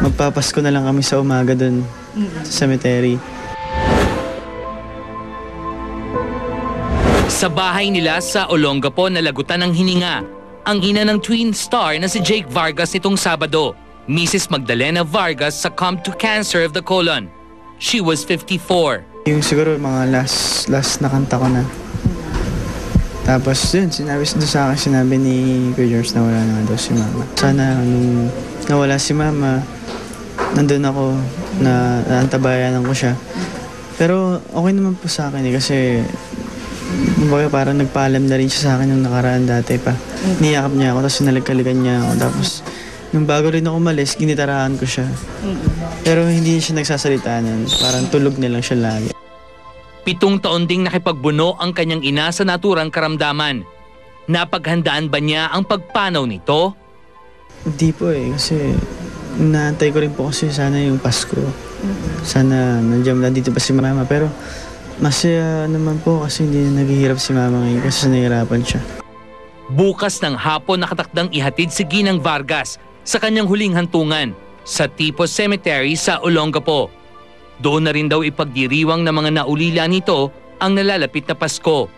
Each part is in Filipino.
Magpapasko na lang kami sa umaga dun sa cemetery. Sa bahay nila sa Olongapo nalagutan ng hininga ang ina ng twin star na si Jake Vargas nitong Sabado, Mrs. Magdalena Vargas succumbed to cancer of the colon. She was 54. Yung siguro mga last na kanta ko na. Tapos yun, sinabi ni Kuya George na wala na daw si Mama. Sana nung nawala si Mama, nandun ako na naantabayanan ko siya. Pero okay naman po sa akin kasi parang nagpaalam na rin siya sa akin yung nakaraan dati pa. Niyakap niya ako, tapos sinalagkalikan niya ako. Tapos nung bago rin ako umalis, ginitarahan ko siya. Pero hindi siya nagsasalita nun. Parang tulog na lang siya lagi. 7 taon ding nakipagbuno ang kanyang ina sa naturang karamdaman. Napaghandaan ba niya ang pagpanaw nito? Hindi po kasi naantay ko rin po kasi sana yung Pasko. Sana nandito pa si Mama. Pero masaya naman po kasi hindi na naghihirap si Mama ngayon kasi nahihirapan siya. Bukas ng hapon nakatakdang ihatid si Ginang Vargas sa kanyang huling hantungan sa Tipo Cemetery sa Olongapo. Doon na rin daw ipagdiriwang ng mga naulila nito ang nalalapit na Pasko.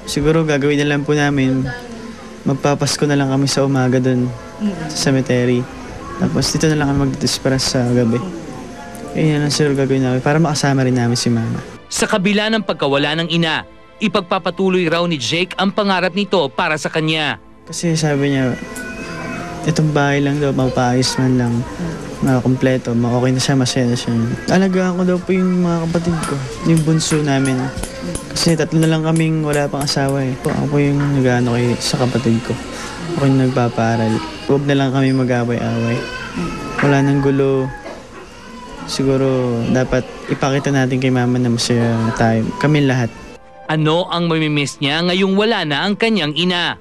Siguro gagawin na lang po namin, magpapasko na lang kami sa umaga doon sa cemetery. Tapos dito na lang kami magdisperas sa gabi. Yan ang siguro gagawin namin para makasama rin namin si Mama. Sa kabila ng pagkawala ng ina, ipagpapatuloy raw ni Jake ang pangarap nito para sa kanya. Kasi sabi niya, itong bahay lang daw, mapaayos man lang, kompleto, okay na siya, masaya na siya. Alagaan ko daw po yung mga kapatid ko, yung bunso namin. Kasi 3 na lang kaming wala pang asawa eh. Ako po yung nag-ano sa kapatid ko. Ako yung nagpapaaral. Huwag na lang kami mag-away-away. Wala nang gulo. Siguro dapat ipakita natin kay Mama na masaya tayo. Kami lahat. Ano ang mamimiss niya ngayong wala na ang kanyang ina?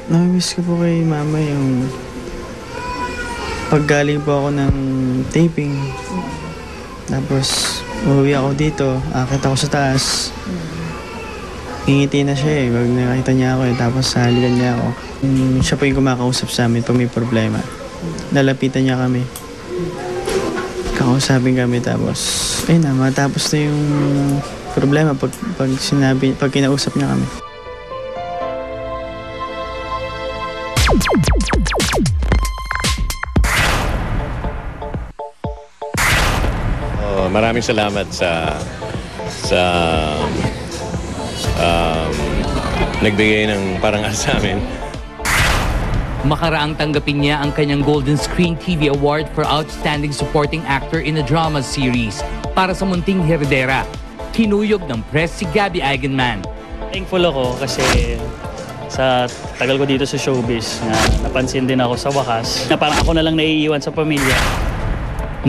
Namimiss ko po kay Mama yung paggaling po ako ng taping. Tapos uuwi ako dito, akit ako sa taas. Ngingiti na siya eh, pag nakita niya ako eh. Tapos halikan niya ako. Siya po yung kumakausap sa amin pag may problema. Lalapitan niya kami. Kakausapin kami tapos ayun na, matapos na yung problema pag kinausap niya kami. Maraming salamat sa nagbigay ng parangal sa amin. Makaraang tanggapin niya ang kanyang Golden Screen TV Award for Outstanding Supporting Actor in a Drama Series para sa Munting Heredera. Kinuyog ng press si Gabby Eigenman. Thankful ako kasi sa tagal ko dito sa showbiz na napansin din ako sa wakas na parang ako na lang naiiwan sa pamilya.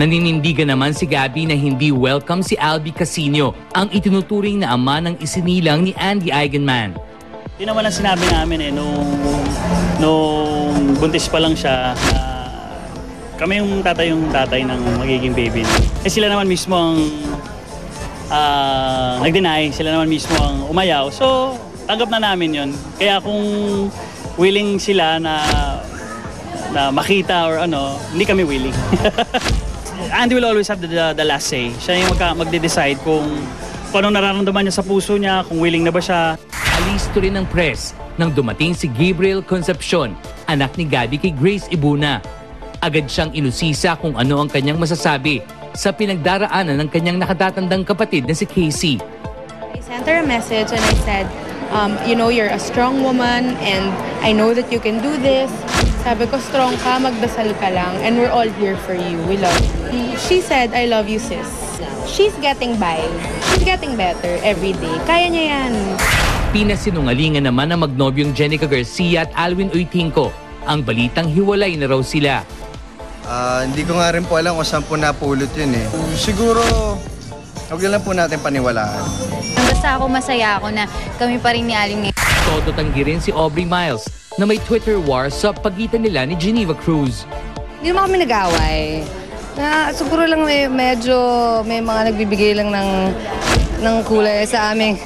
Naninindigan naman si Gabby na hindi welcome si Albi Casino, ang itinuturing na ama ng isinilang ni Andy Eigenman. Yun naman ang sinabi namin nung buntis pa lang siya, kami yung tatay ng magiging baby. Sila naman mismo ang nag-deny, sila naman mismo ang umayaw. So, tanggap na namin yun. Kaya kung willing sila na makita or ano, hindi kami willing. Andy will always have the last say. Siya yung magde-decide kung anong nararamdaman niya sa puso niya, kung willing na ba siya. Alisto rin ng press nang dumating si Gabriel Concepcion, anak ni Gabby kay Grace Ibuna. Agad siyang inusisa kung ano ang kanyang masasabi sa pinagdaraanan ng kanyang nakatatandang kapatid na si Casey. I sent her a message and I said, you know, you're a strong woman and I know that you can do this. Sabi ko, strong ka, magdasal ka lang, and we're all here for you. We love you. She said, I love you, sis. She's getting by. She's getting better every day. Kaya niya yan. Pinasinungalingan naman ng magnobyong Jenica Garcia at Alwin Uytingco. Ang balitang hiwalay na raw sila. Hindi ko nga rin po alam kung saan po napulot yun eh. Siguro, huwag lang po natin paniwalaan. Basta ako masaya ako na kami pa rin ni Aling ngayon. Todo tanggi rin si Aubrey Miles na may Twitter war sa pagitan nila ni Geneva Cruz. Hindi naman kami nag-away. Siguro lang medyo may mga nagbibigay lang ng kulay sa aming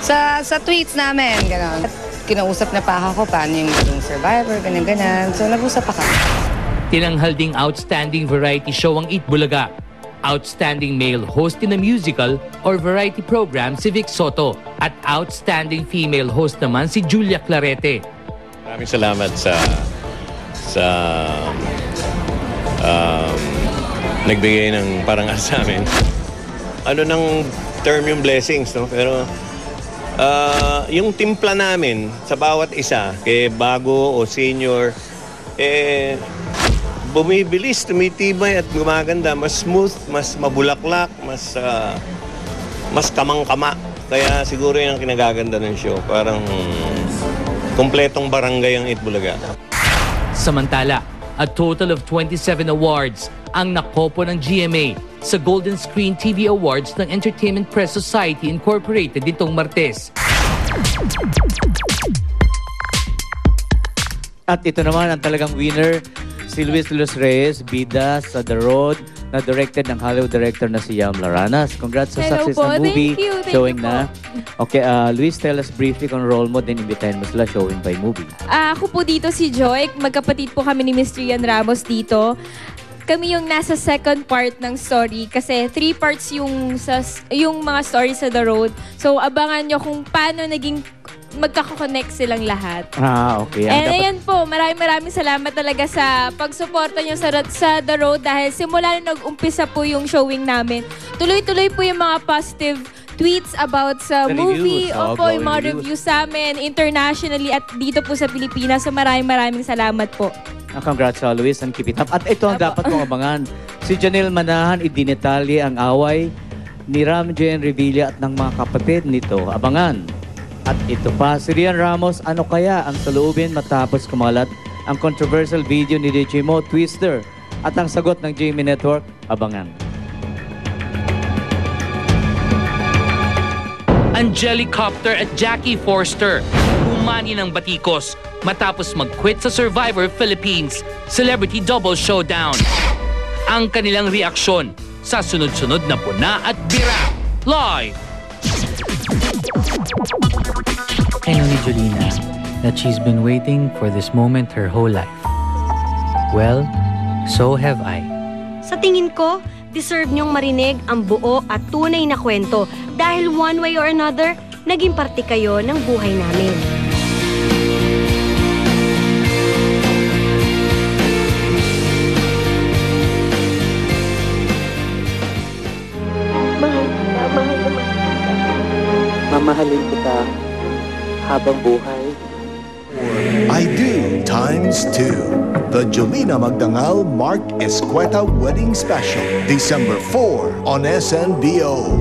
sa tweets namin, gano'n. Kinausap na pa ako paano yung Survivor, ganyan-ganyan. So nag-usap pa kami. Tinanghal ding outstanding variety show ang Eat Bulaga. Outstanding male host in a musical or variety program si Vic Soto at outstanding female host naman si Julia Clarete. Maraming salamat sa nagbigay ng parangal sa amin. Ano ng term yung blessings, no? Pero yung timpla namin sa bawat isa, kay bago o senior, bumibilis, tumitibay at gumaganda. Mas smooth, mas mabulaklak, mas kamang-kama. Kaya siguro yun ang kinagaganda ng show. Parang kompletong barangay ang Eat Bulaga. Samantala, a total of 27 awards ang nakopo ng GMA sa Golden Screen TV Awards ng Entertainment Press Society Incorporated nitong Martes. At ito naman ang talagang winner, si Luis de los Reyes, bida sa The Road, na directed ng Hollywood director na si Yam Laranas. Congrats sa Hello success po. ng movie. Thank Showing you po. na. Okay, Luis, tell us briefly kung role mo, then imbitahin mo sila showing by movie. Ako po dito si Joy. Magkapatid po kami ni Miss Rian Ramos dito. Kami yung nasa second part ng story kasi 3 parts yung mga story sa The Road. So abangan nyo kung paano naging magkakonnect silang lahat. Okay. And ayan po, maraming salamat talaga sa pagsuporta nyo sa The Road dahil simula na nag-umpisa po yung showing namin. Tuloy-tuloy po yung mga positive tweets about sa The movie. reviews, Opo, yung glowing mga reviews. reviews sa amin internationally at dito po sa Pilipinas. So maraming salamat po. Congrats sa Luis and keep it up. At ito ang dapat mong abangan. Si Janelle Manahan, idinetalye ang away ni Ram Jen Revilla at ng mga kapatid nito. Abangan. At ito pa, si Rian Ramos, ano kaya ang saloobin matapos kumalat ang controversial video ni DJ Mo Twister? At ang sagot ng GMA Network, abangan. Angelicopter at Jackie Forster umani ng batikos matapos mag-quit sa Survivor Philippines Celebrity Double Showdown. Ang kanilang reaksyon sa sunod-sunod na puna at bira. Live! I know ni Jolina that she's been waiting for this moment her whole life. Well, so have I. Sa tingin ko, deserve niyong marinig ang buo at tunay na kwento dahil one way or another, naging parte kayo ng buhay namin. Mamahalin kita habang buhay. I Do ×2. The Jolina Magdangal Mark Escueta Wedding Special. December 4 on SNBO.